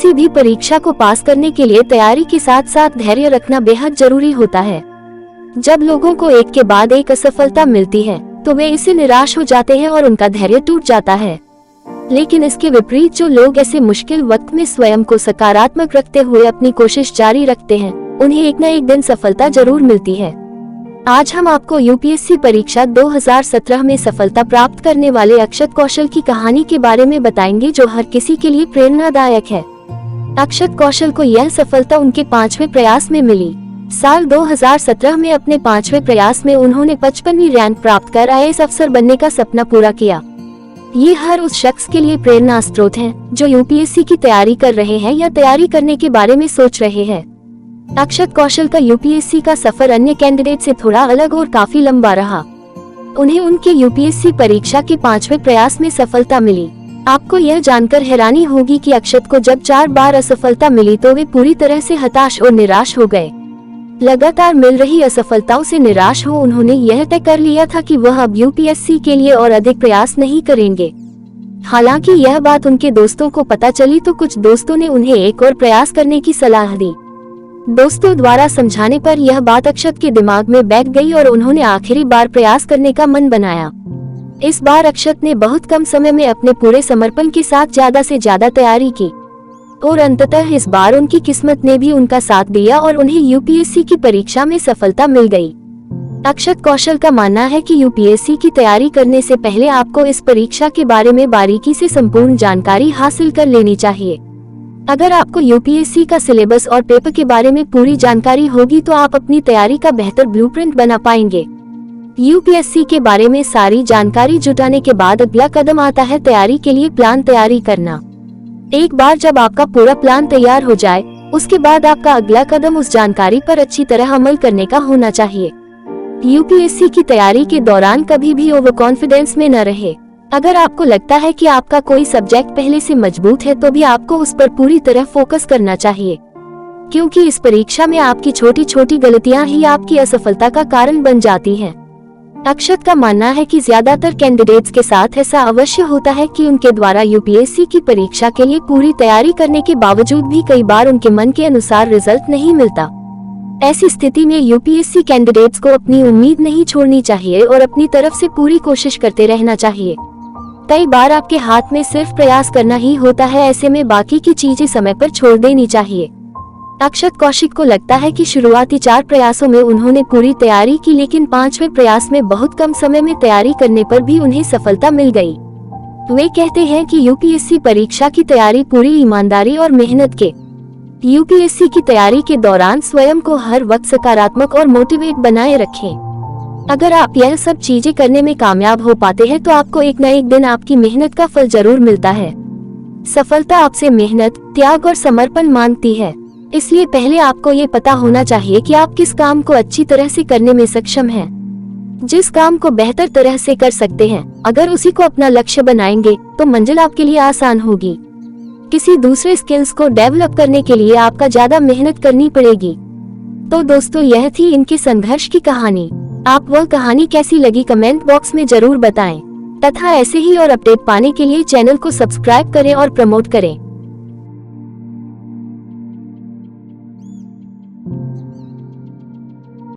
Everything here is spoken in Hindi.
किसी भी परीक्षा को पास करने के लिए तैयारी के साथ साथ धैर्य रखना बेहद जरूरी होता है। जब लोगों को एक के बाद एक असफलता मिलती है तो वे इससे निराश हो जाते हैं और उनका धैर्य टूट जाता है। लेकिन इसके विपरीत जो लोग ऐसे मुश्किल वक्त में स्वयं को सकारात्मक रखते हुए अपनी कोशिश जारी रखते हैं, उन्हें एक न एक दिन सफलता जरूर मिलती है। आज हम आपको यूपीएससी परीक्षा 2017 में सफलता प्राप्त करने वाले अक्षत कौशल की कहानी के बारे में बताएंगे, जो हर किसी के लिए प्रेरणादायक है। अक्षत कौशल को यह सफलता उनके 5वें प्रयास में मिली। साल 2017 में अपने 5वें प्रयास में उन्होंने 55वीं रैंक प्राप्त कर आईएएस अफसर बनने का सपना पूरा किया। ये हर उस शख्स के लिए प्रेरणा स्रोत हैं जो यूपीएससी की तैयारी कर रहे हैं या तैयारी करने के बारे में सोच रहे हैं। अक्षत कौशल का यूपीएससी का सफर अन्य कैंडिडेट से थोड़ा अलग और काफी लंबा रहा। उन्हें उनके यूपीएससी परीक्षा के 5वें प्रयास में सफलता मिली। आपको यह जानकर हैरानी होगी कि अक्षत को जब 4 बार असफलता मिली तो वे पूरी तरह से हताश और निराश हो गए। लगातार मिल रही असफलताओं से निराश हो उन्होंने यह तय कर लिया था कि वह अब यूपीएससी के लिए और अधिक प्रयास नहीं करेंगे। हालांकि यह बात उनके दोस्तों को पता चली तो कुछ दोस्तों ने उन्हें एक और प्रयास करने की सलाह दी। दोस्तों द्वारा समझाने पर यह बात अक्षत के दिमाग में बैठ गई और उन्होंने आखिरी बार प्रयास करने का मन बनाया। इस बार अक्षत ने बहुत कम समय में अपने पूरे समर्पण के साथ ज्यादा से ज्यादा तैयारी की और अंततः इस बार उनकी किस्मत ने भी उनका साथ दिया और उन्हें यूपीएससी की परीक्षा में सफलता मिल गई। अक्षत कौशल का मानना है कि यूपीएससी की तैयारी करने से पहले आपको इस परीक्षा के बारे में बारीकी से संपूर्ण जानकारी हासिल कर लेनी चाहिए। अगर आपको यूपीएससी का सिलेबस और पेपर के बारे में पूरी जानकारी होगी तो आप अपनी तैयारी का बेहतर ब्लूप्रिंट बना पाएंगे। यूपीएससी के बारे में सारी जानकारी जुटाने के बाद अगला कदम आता है तैयारी के लिए प्लान तैयारी करना। एक बार जब आपका पूरा प्लान तैयार हो जाए, उसके बाद आपका अगला कदम उस जानकारी पर अच्छी तरह अमल करने का होना चाहिए। यूपीएससी की तैयारी के दौरान कभी भी ओवर कॉन्फिडेंस में न रहे। अगर आपको लगता है कि आपका कोई सब्जेक्ट पहले से मजबूत है तो भी आपको उस पर पूरी तरह फोकस करना चाहिए, क्योंकि इस परीक्षा में आपकी छोटी छोटी गलतियां ही आपकी असफलता का कारण बन जाती हैं। अक्षत का मानना है कि ज्यादातर कैंडिडेट्स के साथ ऐसा अवश्य होता है कि उनके द्वारा यूपीएससी की परीक्षा के लिए पूरी तैयारी करने के बावजूद भी कई बार उनके मन के अनुसार रिजल्ट नहीं मिलता। ऐसी स्थिति में यूपीएससी कैंडिडेट्स को अपनी उम्मीद नहीं छोड़नी चाहिए और अपनी तरफ से पूरी कोशिश करते रहना चाहिए। कई बार आपके हाथ में सिर्फ प्रयास करना ही होता है, ऐसे में बाकी की चीजें समय पर छोड़ देनी चाहिए। अक्षत कौशिक को लगता है कि शुरुआती 4 प्रयासों में उन्होंने पूरी तैयारी की, लेकिन 5वें प्रयास में बहुत कम समय में तैयारी करने पर भी उन्हें सफलता मिल गई। वे कहते हैं कि यूपीएससी परीक्षा की तैयारी पूरी ईमानदारी और मेहनत के। यूपीएससी की तैयारी के दौरान स्वयं को हर वक्त सकारात्मक और मोटिवेट बनाए रखें। अगर आप यह सब चीजें करने में कामयाब हो पाते हैं तो आपको एक न एक दिन आपकी मेहनत का फल जरूर मिलता है। सफलता आपसे मेहनत, त्याग और समर्पण मांगती है, इसलिए पहले आपको ये पता होना चाहिए कि आप किस काम को अच्छी तरह से करने में सक्षम हैं। जिस काम को बेहतर तरह से कर सकते हैं, अगर उसी को अपना लक्ष्य बनाएंगे तो मंजिल आपके लिए आसान होगी। किसी दूसरे स्किल्स को डेवलप करने के लिए आपका ज्यादा मेहनत करनी पड़ेगी। तो दोस्तों, यह थी इनके संघर्ष की कहानी। आप वह कहानी कैसी लगी कमेंट बॉक्स में जरूर बताएं तथा ऐसे ही और अपडेट पाने के लिए चैनल को सब्सक्राइब करें और प्रमोट करें।